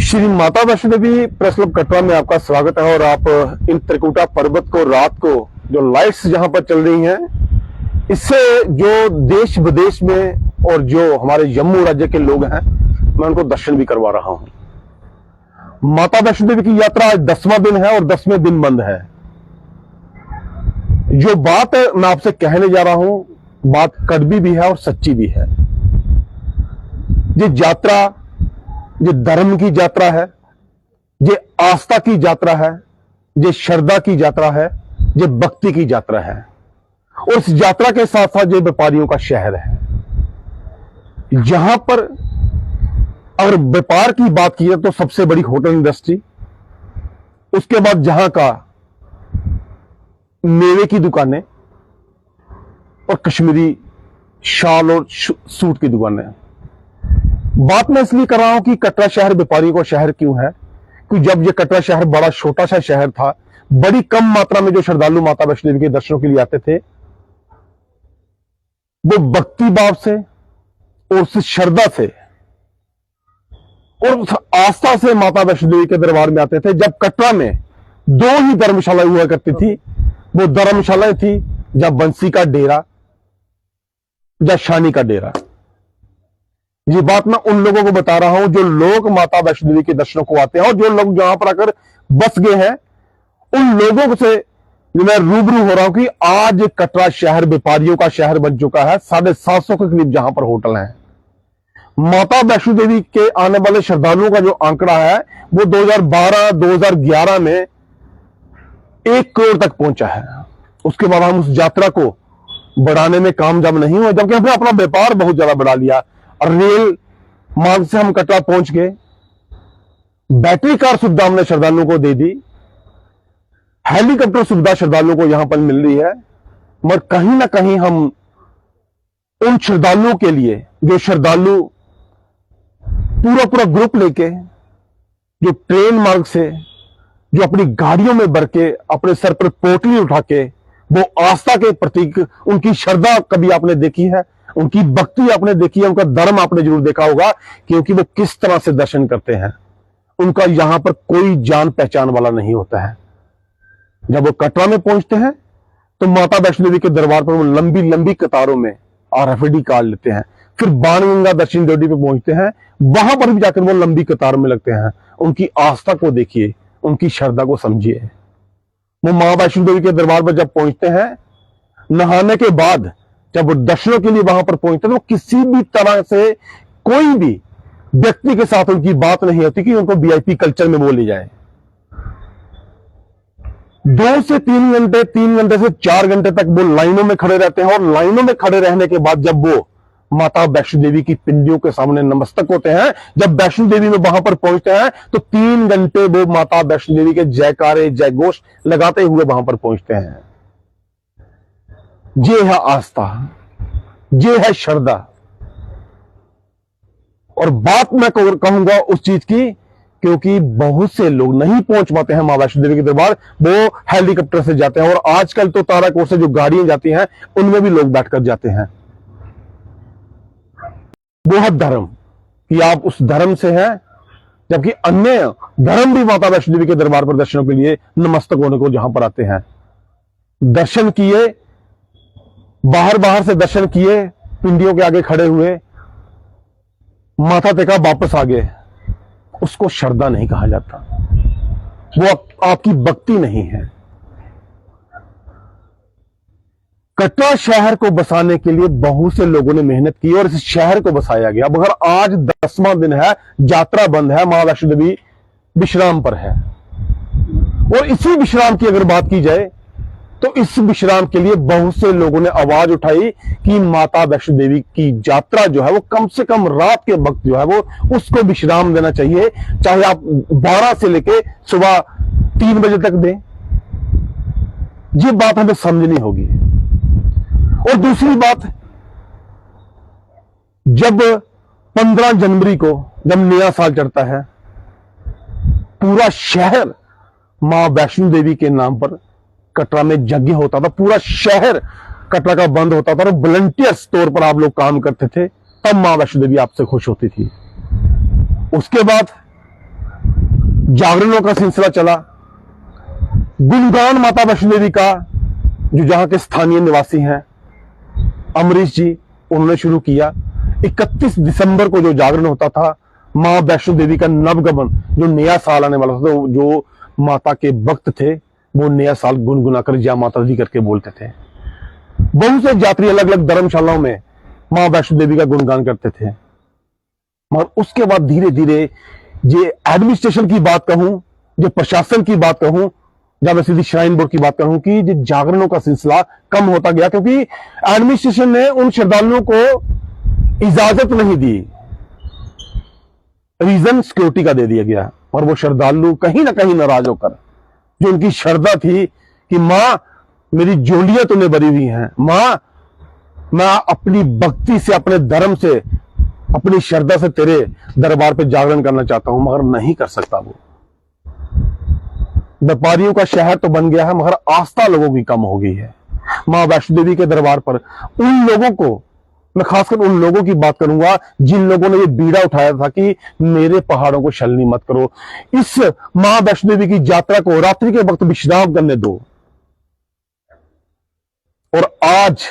Shri Mata Vaishno Devi press club Katra में आपका स्वागत है। और आप इन त्रिकुटा पर्वत को रात को जो लाइट्स जहां पर चल रही हैं, इससे जो देश विदेश में और जो हमारे जम्मू राज्य के लोग हैं, मैं उनको दर्शन भी करवा रहा हूं। माता वैष्णो देवी की यात्रा आज 10वां दिन है और 10वें दिन बंद है। जो बात मैं आपसे कहने जा रहा हूं, बात कड़वी भी है और सच्ची भी है। ये यात्रा ये धर्म की यात्रा है, ये आस्था की यात्रा है, ये श्रद्धा की यात्रा है, ये भक्ति की यात्रा है। और इस यात्रा के साथ साथ ये व्यापारियों का शहर है। यहां पर अगर व्यापार की बात की जाए तो सबसे बड़ी होटल इंडस्ट्री, उसके बाद जहां का मेवे की दुकानें और कश्मीरी शाल और सूट की दुकानें। बात मैं इसलिए कर रहा हूं कि कटरा शहर व्यापारियों का शहर क्यों है, कि जब ये कटरा शहर बड़ा छोटा सा शहर था, बड़ी कम मात्रा में जो श्रद्धालु माता वैष्णो देवी के दर्शनों के लिए आते थे, वो भक्ति भाव से और उस श्रद्धा से और उस आस्था से माता वैष्णो देवी के दरबार में आते थे। जब कटरा में 2 ही धर्मशाला हुआ करती थी, वो धर्मशालाएं थी या बंसी का डेरा या शानी का डेरा। ये बात मैं उन लोगों को बता रहा हूं जो लोग माता वैष्णो देवी के दर्शनों को आते हैं, और जो लोग जहां पर आकर बस गए हैं, उन लोगों से मैं रूबरू हो रहा हूं कि आज कटरा शहर व्यापारियों का शहर बन चुका है। 750 के करीब जहां पर होटल हैं। माता वैष्णो देवी के आने वाले श्रद्धालुओं का जो आंकड़ा है, वो 2012-2011 में 1 करोड़ तक पहुंचा है। उसके बाद हम उस यात्रा को बढ़ाने में कामयाब नहीं हुए, जबकि हमने अपना व्यापार बहुत ज्यादा बढ़ा लिया। और रेल मार्ग से हम कटरा पहुंच गए, बैटरी कार सुविधा हमने श्रद्धालुओं को दे दी, हेलीकॉप्टर सुविधा श्रद्धालुओं को यहां पर मिल रही है। मगर कहीं ना कहीं हम उन श्रद्धालुओं के लिए, जो श्रद्धालु पूरा ग्रुप लेके, जो ट्रेन मार्ग से, जो अपनी गाड़ियों में भर के, अपने सर पर पोटली उठा के, वो आस्था के प्रतीक, उनकी श्रद्धा कभी आपने देखी है, उनकी भक्ति आपने देखी है, उनका धर्म आपने जरूर देखा होगा, क्योंकि वो किस तरह से दर्शन करते हैं। उनका यहां पर कोई जान पहचान वाला नहीं होता है। जब वो कटरा में पहुंचते हैं तो माता वैष्णो देवी के दरबार पर वो लंबी लंबी कतारों में RFID कार्ड लेते हैं। फिर बाणगंगा दर्शन ड्यूटी पे पहुंचते हैं, वहां पर भी जाकर वो लंबी कतार में लगते हैं। उनकी आस्था को देखिए, उनकी श्रद्धा को समझिए। वो मां वैष्णो देवी के दरबार पर जब पहुंचते हैं, नहाने के बाद जब वो दर्शनों के लिए वहां पर पहुंचते हैं, तो किसी भी तरह से कोई भी व्यक्ति के साथ उनकी बात नहीं होती कि उनको VIP कल्चर में वो ले जाए। 2 से 3 घंटे, 3 घंटे से 4 घंटे तक वो लाइनों में खड़े रहते हैं। और लाइनों में खड़े रहने के बाद जब वो माता वैष्णो देवी की पिंडियों के सामने नमस्तक होते हैं, जब वैष्णो देवी में वहां पर पहुंचते हैं, तो 3 घंटे वो माता वैष्णो देवी के जयकारे जयघोष लगाते हुए वहां पर पहुंचते हैं। ये है आस्था, ये है श्रद्धा। और बात मैं कहूंगा उस चीज की, क्योंकि बहुत से लोग नहीं पहुंच पाते हैं मां वैष्णो देवी के दरबार, वो हेलीकॉप्टर से जाते हैं। और आजकल तो ताराकोट से जो गाड़ियां जाती हैं, उनमें भी लोग बैठकर जाते हैं। वो है धर्म, कि आप उस धर्म से हैं, जबकि अन्य धर्म भी माता वैष्णो देवी के दरबार पर दर्शनों के लिए नमस्तक होने को जहां पर आते हैं। दर्शन किए, बाहर से दर्शन किए, पिंडियों के आगे खड़े हुए, माथा टेका, वापस आ गए। उसको श्रद्धा नहीं कहा जाता, वो आपकी भक्ति नहीं है। कटरा शहर को बसाने के लिए बहुत से लोगों ने मेहनत की और इस शहर को बसाया गया। मगर आज 10वां दिन है, यात्रा बंद है, मां वैष्णो देवी विश्राम पर है। और इसी विश्राम की अगर बात की जाए, तो इस विश्राम के लिए बहुत से लोगों ने आवाज उठाई कि माता वैष्णो देवी की यात्रा जो है, वो कम से कम रात के वक्त जो है, वो उसको विश्राम देना चाहिए। चाहे आप 12 से लेके सुबह 3 बजे तक दें। ये बात हमें समझनी होगी। और दूसरी बात, जब 15 जनवरी को जब नया साल चढ़ता है, पूरा शहर मां वैष्णो देवी के नाम पर कटरा में यज्ञ होता था। पूरा शहर कटरा का बंद होता था और वॉलंटियर्स तौर पर आप लोग काम करते थे, तब मां वैष्णो देवी आपसे खुश होती थी। उसके बाद जागरणों का सिलसिला चला, गुणगान माता वैष्णो देवी का जो जहां के स्थानीय निवासी हैं अमरीश जी, उन्होंने शुरू किया। 31 दिसंबर को जो जागरण होता था, मां वैष्णो देवी का नवगमन, जो नया साल आने वाला था, तो जो माता के भक्त थे वो नया साल गुनगुनाकर जय माता दी करके बोलते थे। बहुत से यात्री अलग अलग धर्मशालाओं में मां वैष्णो देवी का गुणगान करते थे। मगर उसके बाद धीरे धीरे ये एडमिनिस्ट्रेशन की बात कहूं, जो प्रशासन की बात कहूं, या मैं सीधी श्राइन बोर्ड की बात करूं, कि जो जागरणों का सिलसिला कम होता गया, क्योंकि एडमिनिस्ट्रेशन ने उन श्रद्धालुओं को इजाजत नहीं दी। रीजन सिक्योरिटी का दे दिया गया, और वो श्रद्धालु कहीं ना कहीं नाराज होकर, जो उनकी श्रद्धा थी कि मां मेरी जोलियां तूने भरी हुई हैं, मां मैं अपनी भक्ति से, अपने धर्म से, अपनी श्रद्धा से तेरे दरबार पे जागरण करना चाहता हूं, मगर नहीं कर सकता। वो व्यापारियों का शहर तो बन गया है, मगर आस्था लोगों की कम हो गई है। मां वैष्णो देवी के दरबार पर उन लोगों को, मैं खासकर उन लोगों की बात करूंगा जिन लोगों ने ये बीड़ा उठाया था कि मेरे पहाड़ों को छलनी मत करो, इस मां वैष्णो देवी की यात्रा को रात्रि के वक्त विश्राम करने दो। और आज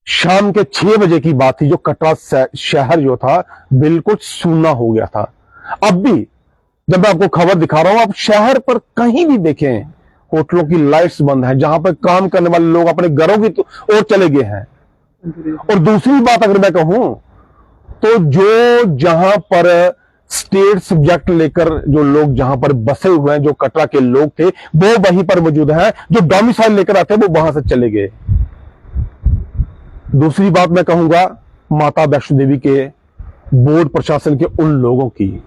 शाम के 6 बजे की बात थी, जो कटरा शहर जो था बिल्कुल सूना हो गया था। अब भी जब मैं आपको खबर दिखा रहा हूं, आप शहर पर कहीं भी देखें होटलों की लाइट्स बंद है, जहां पर काम करने वाले लोग अपने घरों की ओर चले गए हैं। और दूसरी बात अगर मैं कहूं तो जो जहां पर स्टेट सब्जेक्ट लेकर जो लोग जहां पर बसे हुए हैं, जो कटरा के लोग थे, वो वहीं पर मौजूद हैं। जो डोमिसाइल लेकर आते वो वहां से चले गए। दूसरी बात मैं कहूंगा माता वैष्णो देवी के बोर्ड प्रशासन के उन लोगों की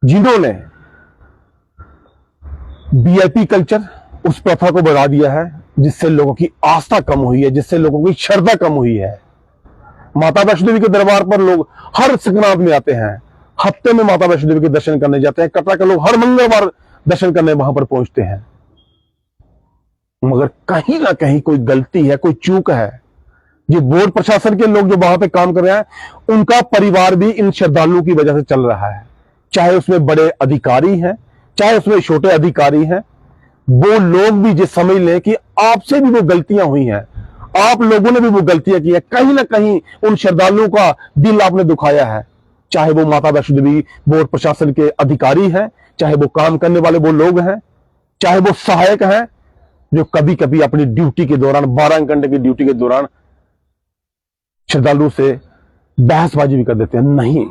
जिन्होंने वीआईपी कल्चर, उस प्रथा को बढ़ा दिया है, जिससे लोगों की आस्था कम हुई है, जिससे लोगों की श्रद्धा कम हुई है। माता वैष्णो देवी के दरबार पर लोग हर संक्रांत में आते हैं, हफ्ते में माता वैष्णो देवी के दर्शन करने जाते हैं। कटरा के लोग हर मंगलवार दर्शन करने वहां पर पहुंचते हैं। मगर कहीं ना कहीं कोई गलती है, कोई चूक है। ये बोर्ड प्रशासन के लोग जो वहां पे काम कर रहे हैं, उनका परिवार भी इन श्रद्धालुओं की वजह से चल रहा है। चाहे उसमें बड़े अधिकारी हैं, चाहे उसमें छोटे अधिकारी हैं, वो लोग भी ये समझ लें कि आपसे भी वो गलतियां हुई हैं, आप लोगों ने भी वो गलतियां की है। कहीं ना कहीं उन श्रद्धालुओं का दिल आपने दुखाया है। चाहे वो माता वैष्णो देवी बोर्ड प्रशासन के अधिकारी हैं, चाहे वो काम करने वाले वो लोग हैं, चाहे वो सहायक हैं, जो कभी कभी अपनी ड्यूटी के दौरान, 12 घंटे की ड्यूटी के दौरान श्रद्धालु से बहसबाजी भी कर देते हैं। नहीं,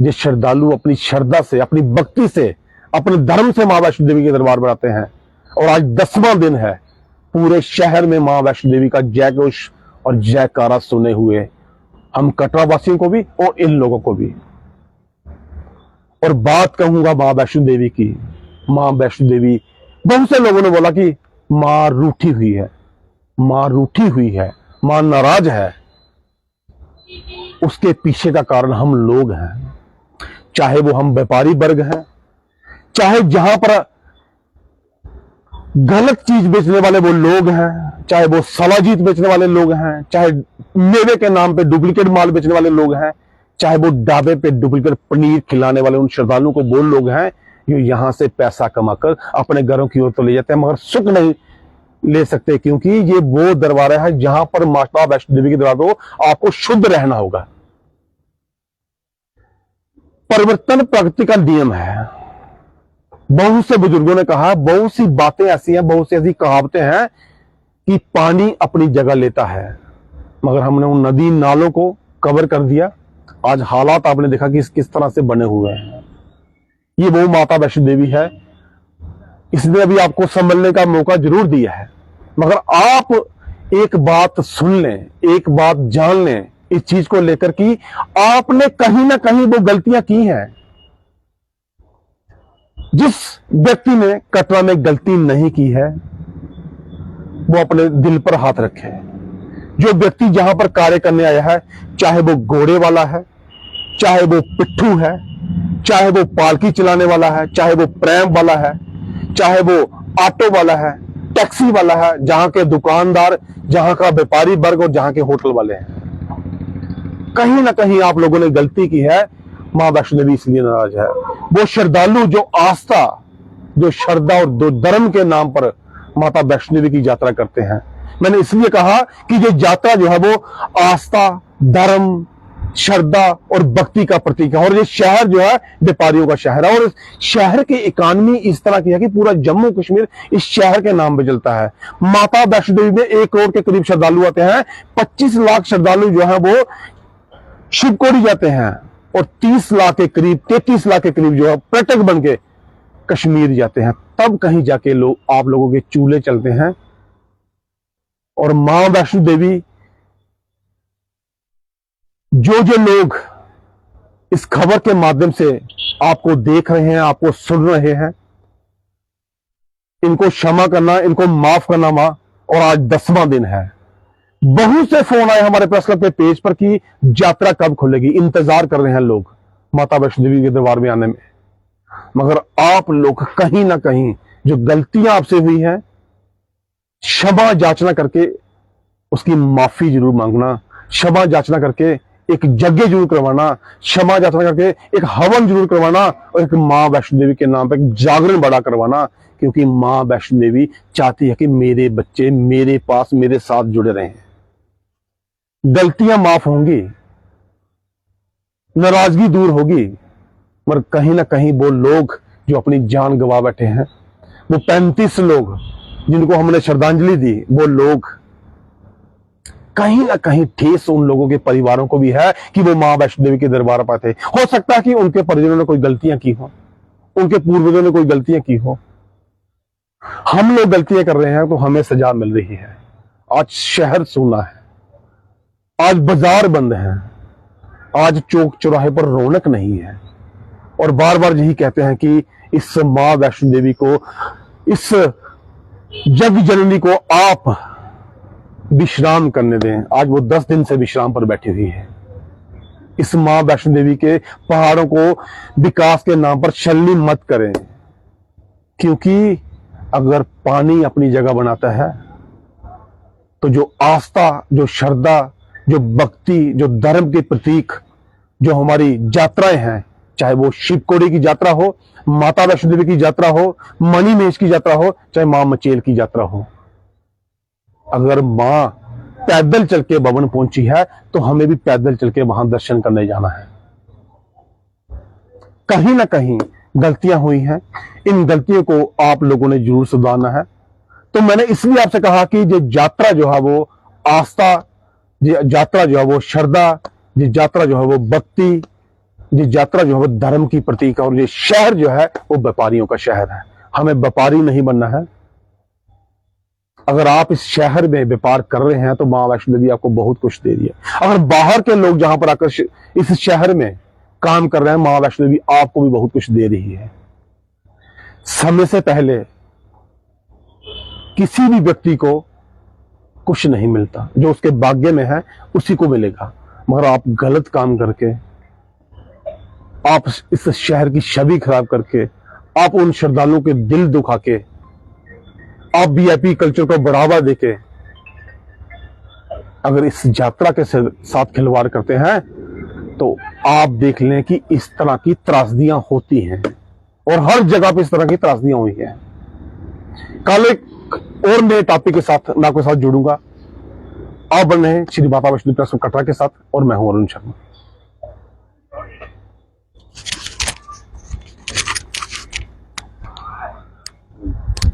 ये श्रद्धालु अपनी श्रद्धा से, अपनी भक्ति से, अपने धर्म से मां वैष्णो देवी के दरबार पर आते हैं। और आज 10वां दिन है, पूरे शहर में मां वैष्णो देवी का जयघोष और जयकारा सुने हुए हम कटरा वासियों को भी और इन लोगों को भी। और बात कहूंगा मां वैष्णो देवी की, मां वैष्णो देवी, बहुत से लोगों ने बोला कि मां रूठी हुई है, मां रूठी हुई है, मां नाराज है। उसके पीछे का कारण हम लोग हैं, चाहे वो हम व्यापारी वर्ग हैं, चाहे जहां पर गलत चीज बेचने वाले वो लोग हैं, चाहे वो सलाजीत बेचने वाले लोग हैं, चाहे मेवे के नाम पे डुप्लीकेट माल बेचने वाले लोग हैं, चाहे वो ढाबे पे डुप्लीकेट पनीर खिलाने वाले उन श्रद्धालुओं को वो लोग हैं जो यहां से पैसा कमाकर अपने घरों की ओर तो ले जाते हैं, मगर सुख नहीं ले सकते, क्योंकि ये वो दरबार है जहां पर माता वैष्णो देवी के दरबार को आपको शुद्ध रहना होगा। परिवर्तन प्रकृति का नियम है। बहुत से बुजुर्गों ने कहा, बहुत सी बातें ऐसी हैं, बहुत सी ऐसी कहावतें हैं कि पानी अपनी जगह लेता है, मगर हमने उन नदी नालों को कवर कर दिया। आज हालात आपने देखा कि किस तरह से बने हुए हैं। ये वो माता वैष्णो देवी है, इसने अभी आपको संभलने का मौका जरूर दिया है, मगर आप एक बात सुन लें, एक बात जान लें इस चीज को लेकर कि आपने कहीं ना कहीं वो गलतियां की हैं। जिस व्यक्ति ने कटरा में गलती नहीं की है वो अपने दिल पर हाथ रखे। जो व्यक्ति जहां पर कार्य करने आया है, चाहे वो घोड़े वाला है, चाहे वो पिट्ठू है, चाहे वो पालकी चलाने वाला है, चाहे वो प्रेम वाला है, चाहे वो ऑटो वाला है, टैक्सी वाला है, जहां के दुकानदार, जहां का व्यापारी वर्ग और जहां के होटल वाले हैं, कहीं ना कहीं आप लोगों ने गलती की है। मां वैष्णो देवी इसलिए नाराज है। वो श्रद्धालु जो आस्था, जो श्रद्धा और जो धर्म के नाम पर माता वैष्णो देवी की यात्रा करते हैं, मैंने इसलिए कहा कि ये यात्रा जो है वो आस्था, धर्म, श्रद्धा और भक्ति का प्रतीक है। और ये शहर जो है व्यापारियों का शहर है, और इस शहर की इकोनॉमी इस तरह की है कि पूरा जम्मू कश्मीर इस शहर के नाम पे चलता है। माता वैष्णो देवी में 1 करोड़ के करीब श्रद्धालु आते हैं। 25 लाख श्रद्धालु जो है वो शिवकोड़ी जाते हैं, और 30 लाख के करीब, 33 लाख के करीब जो है पर्यटक बन के कश्मीर जाते हैं। तब कहीं जाके लोग, आप लोगों के चूल्हे चलते हैं। और मां वैष्णो देवी, जो लोग इस खबर के माध्यम से आपको देख रहे हैं, आपको सुन रहे हैं, इनको क्षमा करना, इनको माफ करना मां। और आज 10वां दिन है। बहुत से फोन आए हमारे प्रेस क्लब के पेज पर कि यात्रा कब खुलेगी, इंतजार कर रहे हैं लोग माता वैष्णो देवी के दरबार में आने में। मगर आप लोग कहीं ना कहीं जो गलतियां आपसे हुई हैं, क्षमा याचना करके उसकी माफी जरूर मांगना, क्षमा याचना करके एक यज्ञ जरूर करवाना, क्षमा याचना करके एक हवन जरूर करवाना, और एक मां वैष्णो देवी के नाम पर एक जागरण बड़ा करवाना। क्योंकि मां वैष्णो देवी चाहती है कि मेरे बच्चे मेरे पास, मेरे साथ जुड़े रहें। गलतियां माफ होंगी, नाराजगी दूर होगी, मगर कहीं ना कहीं वो लोग जो अपनी जान गंवा बैठे हैं, वो 35 लोग जिनको हमने श्रद्धांजलि दी, वो लोग कहीं ना कहीं ठेस उन लोगों के परिवारों को भी है कि वो मां वैष्णो देवी के दरबार पर थे। हो सकता है कि उनके परिजनों ने कोई गलतियां की हो, उनके पूर्वजों ने कोई गलतियां की हो। हम लोग गलतियां कर रहे हैं तो हमें सजा मिल रही है। आज शहर सूना है, आज बाजार बंद है, आज चौक चौराहे पर रौनक नहीं है। और बार बार यही कहते हैं कि इस मां वैष्णो देवी को, इस जग जननी को आप विश्राम करने दें। आज वो 10 दिन से विश्राम पर बैठी हुई है। इस मां वैष्णो देवी के पहाड़ों को विकास के नाम पर छलनी मत करें। क्योंकि अगर पानी अपनी जगह बनाता है तो जो आस्था, जो श्रद्धा, जो भक्ति, जो धर्म के प्रतीक, जो हमारी यात्राएं हैं, चाहे वो शिवकोड़ी की यात्रा हो, माता वैष्णो देवी की यात्रा हो, मणिमहेश की यात्रा हो, चाहे मां मचेल की यात्रा हो, अगर मां पैदल चल के भवन पहुंची है तो हमें भी पैदल चल के वहां दर्शन करने जाना है। कहीं ना कहीं गलतियां हुई हैं, इन गलतियों को आप लोगों ने जरूर सुधारना है। तो मैंने इसलिए आपसे कहा कि ये यात्रा जो है वो आस्था, ये यात्रा जो है वो श्रद्धा, ये यात्रा जो है वो भक्ति, ये यात्रा जो है वो धर्म की प्रतीक है। और ये शहर जो है वो व्यापारियों का शहर है। हमें व्यापारी नहीं बनना है। अगर आप इस शहर में व्यापार कर रहे हैं तो मां वैष्णो देवी आपको बहुत कुछ दे रही है। अगर बाहर के लोग जहां पर आकर इस शहर में काम कर रहे हैं, मां वैष्णो देवी आपको भी बहुत कुछ दे रही है। समय से पहले किसी भी व्यक्ति को कुछ नहीं मिलता, जो उसके भाग्य में है उसी को मिलेगा। मगर आप गलत काम करके, आप इस शहर की छवि खराब करके, आप उन श्रद्धालुओं के दिल दुखा के, आप वीआईपी कल्चर को बढ़ावा देके अगर इस यात्रा के साथ खिलवाड़ करते हैं तो आप देख लें कि इस तरह की त्रासदियां होती हैं। और हर जगह पे इस तरह की त्रासदियां हुई हैं। कल एक और नए टॉपिक के साथ मैं आपके साथ जुड़ूंगा। आप बन रहे हैं श्री माता वैष्णो देवी कटरा के साथ, और मैं हूं अरुण शर्मा।